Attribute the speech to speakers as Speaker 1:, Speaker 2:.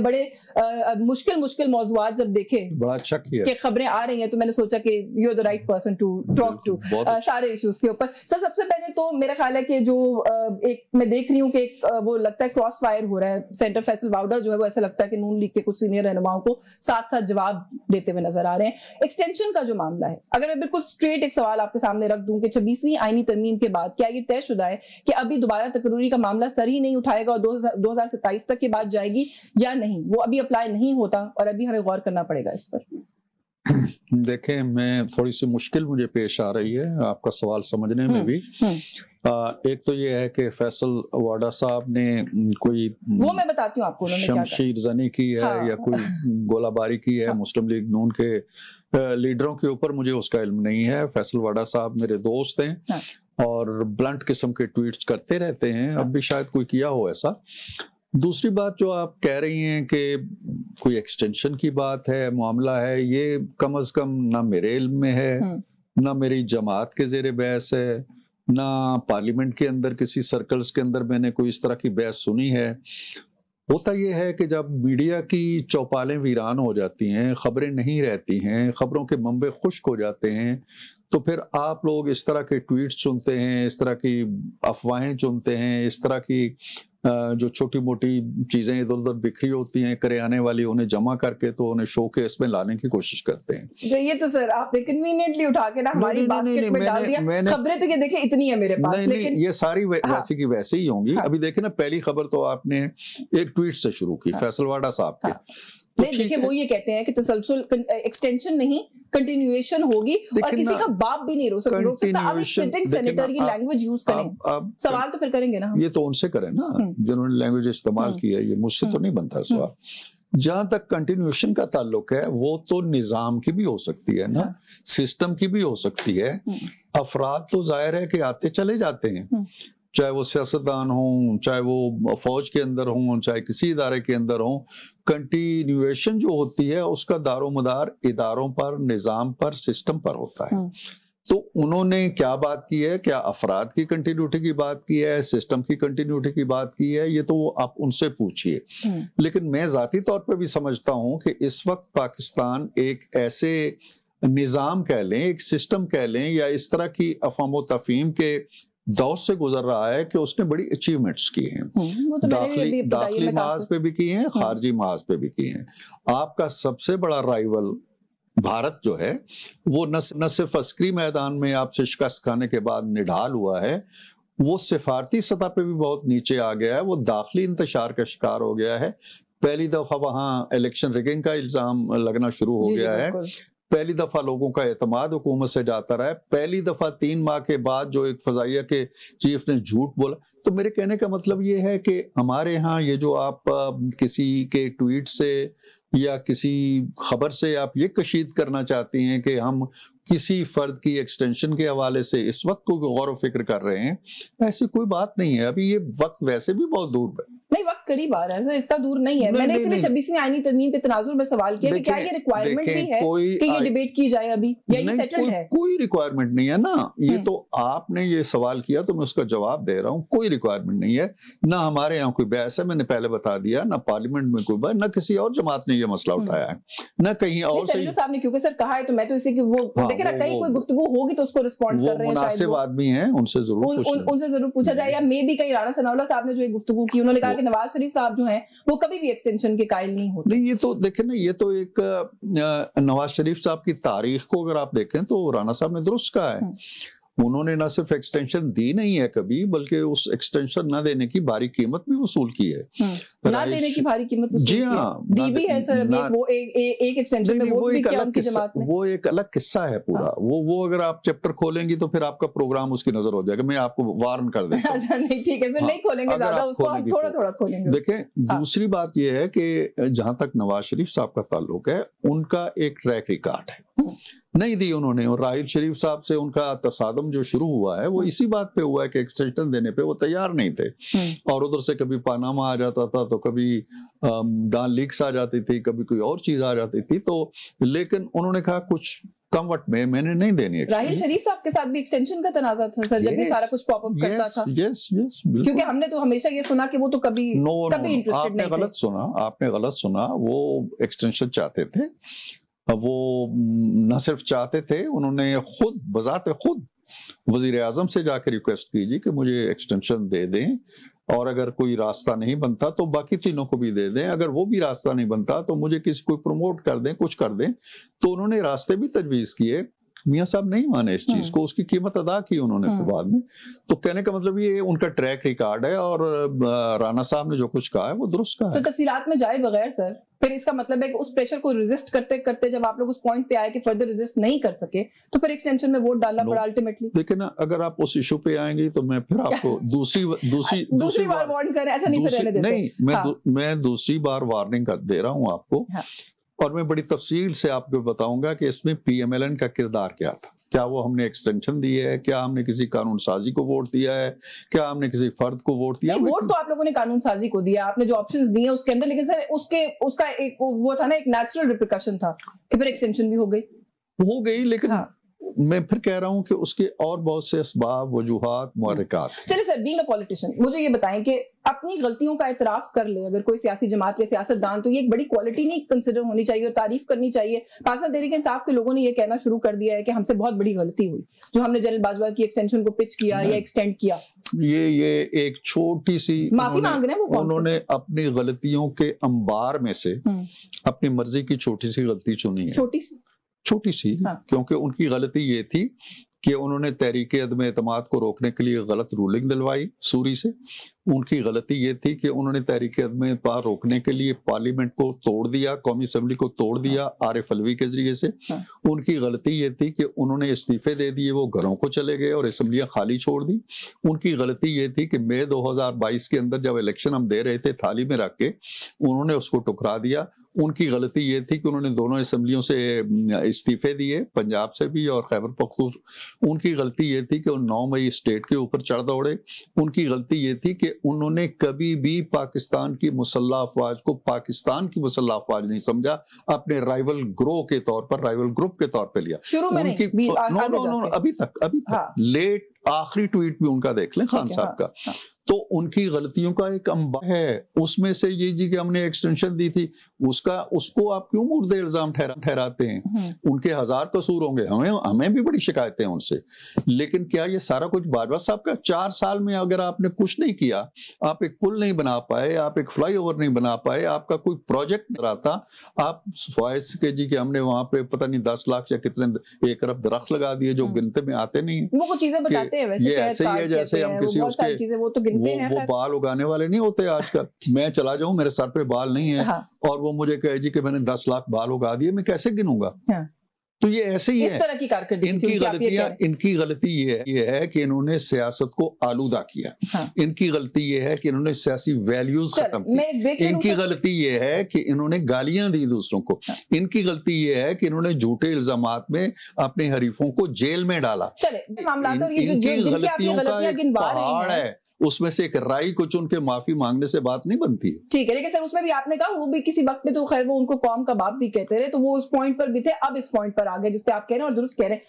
Speaker 1: बड़े मुश्किल मुश्किल मौजूआत जब देखे,
Speaker 2: बड़ा अच्छा किया
Speaker 1: कि खबरें आ रही हैं, तो मैंने सोचा कि you are the right person to talk to सारे इश्यूज के ऊपर। सर सबसे पहले तो मेरा ख्याल है कि जो एक मैं देख रही हूँ कि वो लगता है क्रॉस फायर हो रहा है। सेंटर फैसल वाउडा जो है वो ऐसा लगता है कि नून लीग के कुछ सीनियर रहनुमाओं को साथ साथ जवाब देते हुए नजर आ रहे हैं। एक्सटेंशन का जो मामला है, अगर मैं बिल्कुल स्ट्रेट एक सवाल आपके सामने रख दूं कि 26वीं आईनी तरमीम के बाद क्या ये तयशुदा है कि अभी दोबारा तकरूरी का मामला सर ही नहीं उठाएगा और 2027 तक की बात जाएगी या नहीं? वो अभी अप्लाई नहीं होता और अभी हमें गौर करना पड़ेगा इस पर।
Speaker 2: देखें, मैं थोड़ी सी मुश्किल मुझे पेश आ रही है आपका सवाल समझने में भी। एक तो ये है कि फैसल वाडा साहब ने कोई
Speaker 1: वो मैं बताती हूँ आपको
Speaker 2: शमशीर जनी की है या कोई गोलाबारी की है मुस्लिम लीग नून के लीडरों के ऊपर, मुझे उसका इल्म नहीं है। फैसल वाडा साहब मेरे दोस्त हैं और ब्लंट किस्म के ट्वीट्स करते रहते हैं, अब भी शायद कोई किया हो ऐसा। दूसरी बात जो आप कह रही हैं कि कोई एक्सटेंशन की बात है, मामला है, ये कम अज कम ना मेरे इल्म में है, ना मेरी जमात के ज़ेरे बहस है, ना पार्लियामेंट के अंदर किसी सर्कल्स के अंदर मैंने कोई इस तरह की बहस सुनी है। होता यह है कि जब मीडिया की चौपालें वीरान हो जाती हैं, खबरें नहीं रहती हैं, खबरों के मंबे खुश्क हो जाते हैं, तो फिर आप लोग इस तरह के ट्वीट्स चुनते हैं, इस तरह की अफवाहें चुनते हैं, इस तरह की जो छोटी मोटी चीजें इधर उधर बिखरी होती हैं करियाने वाली, उन्हें जमा करके तो उन्हें शो केस में लाने की कोशिश करते हैं।
Speaker 1: ये तो सर आपने कन्वीनियंटली उठा के ना हमारी बास्केट में डाल दिया। खबरें तो ये देखें इतनी है मेरे पास, लेकिन
Speaker 2: ये सारी वैसी की वैसे ही होंगी। अभी देखें ना, पहली खबर तो आपने एक ट्वीट से शुरू की फैसल वाडा साहब के।
Speaker 1: नहीं देखिए, वो ये कहते हैं कि तसलसल एक्सटेंशन नहीं कंटिन्यूएशन होगी और किसी का बाप भी नहीं रोक सकता। आप एक सिटिंग सेनेटर की लैंग्वेज यूज करें, सवाल तो फिर करेंगे ना।
Speaker 2: ये तो उनसे करें ना जिन्होंने लैंग्वेज इस्तेमाल की है, ये मुझसे तो नहीं बनता सवाल। जहां तक कंटिन्यूएशन का ताल्लुक है, वो तो निजाम की भी हो सकती है ना, सिस्टम की भी हो सकती है। अफराद तो जाहिर है कि आते चले जाते हैं, चाहे वो सियासतदान हों, चाहे वो फौज के अंदर हों, चाहे किसी इदारे के अंदर हों। कंटिन्यूएशन जो होती है उसका दारोमदार इदारों पर, निजाम पर, सिस्टम पर होता है। तो उन्होंने क्या बात की है, क्या अफराद की कंटिन्यूटी की बात की है, सिस्टम की कंटिन्यूटी की बात की है, ये तो आप उनसे पूछिए। लेकिन मैं जाती तौर पर भी समझता हूं कि इस वक्त पाकिस्तान एक ऐसे निजाम कह लें, एक सिस्टम कह लें, या इस तरह की अफवाम व तफहीम के दौर से गुजर रहा है कि उसने बड़ी अचीवमेंट्स की हैं। तो दाखिली महाज पे भी की हैं, खारजी महाज पे भी की हैं। आपका सबसे बड़ा राइवल भारत जो है वो न सिर्फ अस्करी मैदान में आपसे शिकस्त खाने के बाद निढाल हुआ है, वो सिफारती सतह पे भी बहुत नीचे आ गया है, वो दाखिली इंतशार का शिकार हो गया है। पहली दफा वहां इलेक्शन रिगिंग का इल्जाम लगना शुरू हो गया है। पहली दफा लोगों का एतमाद हुकूमत से जाता रहा है। पहली दफा 3 माह के बाद जो एक फजाइया के चीफ ने झूठ बोला। तो मेरे कहने का मतलब ये है कि हमारे यहाँ ये जो आप किसी के ट्वीट से या किसी खबर से आप ये कशीद करना चाहती हैं कि हम किसी फर्द की एक्सटेंशन के हवाले से इस वक्त को गौर व फिक्र कर रहे हैं, ऐसी कोई बात नहीं है। अभी ये वक्त वैसे भी बहुत दूर है।
Speaker 1: नहीं, वक्त करीब आ रहा है, इतना दूर नहीं है। मैंने इसलिए 26वीं आईनी तरमीम पे तनाजुर में सवाल किया कि क्या ये रिक्वायरमेंट भी है कि ये डिबेट की जाए अभी, या ये सेटल्ड है?
Speaker 2: कोई रिक्वायरमेंट नहीं है ना। ये तो आपने ये सवाल किया तो मैं उसका जवाब दे रहा हूँ। कोई रिक्वायरमेंट नहीं है, ना हमारे यहाँ कोई बहस है, मैंने पहले बता दिया, ना पार्लियामेंट में कोई बहस, ना किसी और जमात ने ये मसला उठाया है, ना कहीं और
Speaker 1: से। साहब ने क्योंकि सर कहा है तो मैं तो इसलिए कि वो देखे ना कहीं कोई गुफ्तगू होगी तो उसको रिस्पॉन्ड कर रहे हैं,
Speaker 2: मुनासिब आदमी हैं, उनसे
Speaker 1: जरूर पूछा जाए। या मे भी कहीं राणा सनाउल्लाह साहब ने जो एक गुफ्तगू की, उन्होंने कहा कि नवाज शरीफ साहब जो हैं वो कभी भी एक्सटेंशन के कायल नहीं होते।
Speaker 2: नहीं, ये तो देखें ना, ये तो एक नवाज शरीफ साहब की तारीख को अगर आप देखें तो राणा साहब ने दुरुस्त कहा है। उन्होंने न सिर्फ एक्सटेंशन दी नहीं है कभी, बल्कि उस एक्सटेंशन न देने की भारी कीमत भी वसूल की है।
Speaker 1: ना देने की भारी कीमत वसूल
Speaker 2: जी हाँ,
Speaker 1: दी भी है सर। अभी वो एक एक्सटेंशन में वोट भी किया उनकी जमात ने।
Speaker 2: वो एक अलग किस्सा है पूरा। वो अगर आप चैप्टर खोलेंगी तो फिर आपका प्रोग्राम उसकी नजर हो जाएगा। मैं आपको वार्न कर देता हूं।
Speaker 1: अच्छा नहीं, ठीक है, फिर नहीं खोलेंगे ज्यादा उसको, हम थोड़ा थोड़ा खोलेंगे।
Speaker 2: देखें, दूसरी बात यह है कि जहां तक नवाज शरीफ साहब का ताल्लुक है, उनका एक ट्रैक रिकॉर्ड है। नहीं दी उन्होंने। और राहिल शरीफ साहब से उनका तसादम जो शुरू हुआ है वो इसी बात पे हुआ है कि एक्सटेंशन देने पे वो तैयार नहीं थे। और उधर से कभी पानामा आ जाता था, तो कभी डाल लीक्स आ जाती थी, कभी कोई और चीज आ जाती थी। तो लेकिन उन्होंने कहा कुछ कमवट में मैंने नहीं देनी है।
Speaker 1: राहिल शरीफ साहब के साथ भी एक्सटेंशन का तनाजा था सर, जब भी सारा कुछ पॉपअप करता था।
Speaker 2: यस यस,
Speaker 1: क्योंकि हमने तो हमेशा ये सुना कि वो तो कभी इंटरेस्टेड नहीं थे।
Speaker 2: गलत सुना आपने, गलत सुना। वो एक्सटेंशन चाहते थे। अब वो न सिर्फ चाहते थे, उन्होंने खुद बजाते खुद वजीर आजम से जाकर रिक्वेस्ट की जी कि मुझे एक्सटेंशन दे दें, और अगर कोई रास्ता नहीं बनता तो बाकी तीनों को भी दे दें, अगर वो भी रास्ता नहीं बनता तो मुझे किसी को प्रमोट कर दें, कुछ कर दें। तो उन्होंने रास्ते भी तजवीज किए। मियां साहब नहीं माने इस चीज को, उसकी कीमत अदा की उन्होंने फिर बाद में। तो कहने का मतलब ये उनका ट्रैक रिकॉर्ड है, और राणा साहब ने जो कुछ कहा है वो दुरुस्त कहा है।
Speaker 1: तो तफसीलात में जाए बगैर सर, फिर इसका मतलब है कि उस प्रेशर को रेजिस्ट करते करते जब आप लोग उस पॉइंट पे आए कि फर्दर रेजिस्ट नहीं कर सके, तो फिर एक्सटेंशन में वोट डालना पड़ा अल्टीमेटली।
Speaker 2: देखिए ना, अगर आप उस इशू पे आएंगी तो मैं फिर आपको दूसरी
Speaker 1: बार वार्न कर, ऐसा नहीं फिर रहने देते।
Speaker 2: नहीं, मैं दूसरी बार वार्निंग दे रहा हूँ आपको। और मैं बड़ी तफसील से आपको बताऊंगा कि इसमें पीएमएलएन का किरदार क्या था। क्या वो हमने एक्सटेंशन दी है, क्या हमने किसी कानून साजी को वोट दिया है, क्या हमने किसी फर्द को वोट दिया?
Speaker 1: वोट तो आप लोगों ने कानून साजी को दिया, आपने जो ऑप्शंस दिए उसके अंदर, लेकिन सर उसका एक वो था ना, एक नेचुरल रिप्रिकॉशन था कि फिर एक्सटेंशन भी हो गई। लेकिन
Speaker 2: मैं फिर कह रहा हूं कि उसके और बहुत से असबाब, वजूहात, मुहर्रिकात।
Speaker 1: चलिए सर, बीइंग अ पॉलिटिशियन मुझे ये बताएं कि अपनी गलतियों का एतराफ कर ले अगर कोई सियासी जमात या सियासतदान, तो ये एक बड़ी क्वालिटी नहीं कंसिडर होनी चाहिए और तारीफ करनी चाहिए। पाकिस्तान तहरीक इंसाफ के लोगों ने ये कहना शुरू कर दिया है कि हमसे बहुत बड़ी गलती हुई जो हमने जनरल बाजवा की एक्सटेंशन को पिच किया या एक्सटेंड किया।
Speaker 2: ये एक छोटी सी
Speaker 1: माफी मांग रहे हैं वो।
Speaker 2: उन्होंने अपनी गलतियों के अंबार में से अपनी मर्जी की छोटी सी गलती चुनी है। छोटी सी क्योंकि उनकी गलती ये थी कि उन्होंने तहरीक अदम एतमाद को रोकने के लिए गलत रूलिंग दिलवाई सूरी से। उनकी गलती ये थी कि उन्होंने तहरीक अदम एतमाद रोकने के लिए पार्लियामेंट को तोड़ दिया, कौमी असम्बली को तोड़ दिया आरिफ अलवी के जरिए से। उनकी गलती ये थी कि उन्होंने इस्तीफे दे दिए, वो घरों को चले गए और असम्बलियां खाली छोड़ दी। उनकी गलती ये थी कि मई 2022 के अंदर जब इलेक्शन हम दे रहे थे थाली में रख के, उन्होंने उसको टुकरा दिया। उनकी गलती ये थी कि उन्होंने दोनों असम्बलियों से इस्तीफे दिए, पंजाब से भी और खैबर पख्तूनख्वा। उनकी गलती ये थी कि 9 मई स्टेट के ऊपर चढ़ दौड़े। उनकी गलती ये थी कि उन्होंने कभी भी पाकिस्तान की मुसल्लह अफवाज को पाकिस्तान की मुसल्लह अफवाज नहीं समझा, अपने राइवल ग्रोह के तौर पर, राइवल ग्रुप के तौर पर लिया।
Speaker 1: शुरू में नहीं,
Speaker 2: अभी तक लेट आखिरी ट्वीट भी उनका देख लें खान साहब का। तो उनकी गलतियों का एक अंबार है। उसमें से ये जी कि हमने एक्सटेंशन दी थी, उसको आप क्यों मुर्दे इल्जाम ठहराते हैं? उनके 1000 कसूर होंगे, हमें भी बड़ी शिकायतें हैं उनसे। लेकिन क्या ये सारा कुछ बाजवा साहब का? 4 साल में अगर आपने कुछ नहीं किया, आप एक पुल नहीं बना पाए, आप एक फ्लाईओवर नहीं बना पाए, आपका कोई प्रोजेक्ट रहा था, आप फॉइस के जी के हमने वहां पे पता नहीं 10 लाख या कितने 1 अरब दरख्त लगा दिए जो गिनते में आते नहीं है।
Speaker 1: वो कुछ चीजें बताते हैं वैसे,
Speaker 2: ये ऐसे ही है जैसे हम किसी उसके वो बाल उगाने वाले नहीं होते आजकल। मैं चला जाऊं, मेरे सर पे बाल नहीं है और वो मुझे कहे जी कि मैंने 10 लाख बाल उगा दिए, मैं कैसे गिनूंगा? तो ये ऐसे ही है।
Speaker 1: इस तरह की कारकर्दगी
Speaker 2: इनकी गलती ये है कि इन्होंने सियासत को आलूदा किया। इनकी गलती ये है कि इन्होंने सियासी वैल्यूज खत्म की। इनकी गलती ये है कि इन्होंने गालियां दी दूसरों को। इनकी गलती ये है कि इन्होंने झूठे इल्जामात में अपने हरीफों को जेल में डाला।
Speaker 1: इनकी गलतियों का एक पहाड़ है,
Speaker 2: उसमें से एक राई को चुन के माफी मांगने से बात नहीं बनती है।
Speaker 1: ठीक है, लेकिन सर उसमें भी आपने कहा वो भी किसी वक्त पे तो खैर वो उनको कौम का बाप भी कहते रहे, तो वो उस पॉइंट पर भी थे, अब इस पॉइंट पर आ गए जिस पे आप कह रहे हैं और दुरुस्त कह रहे हैं।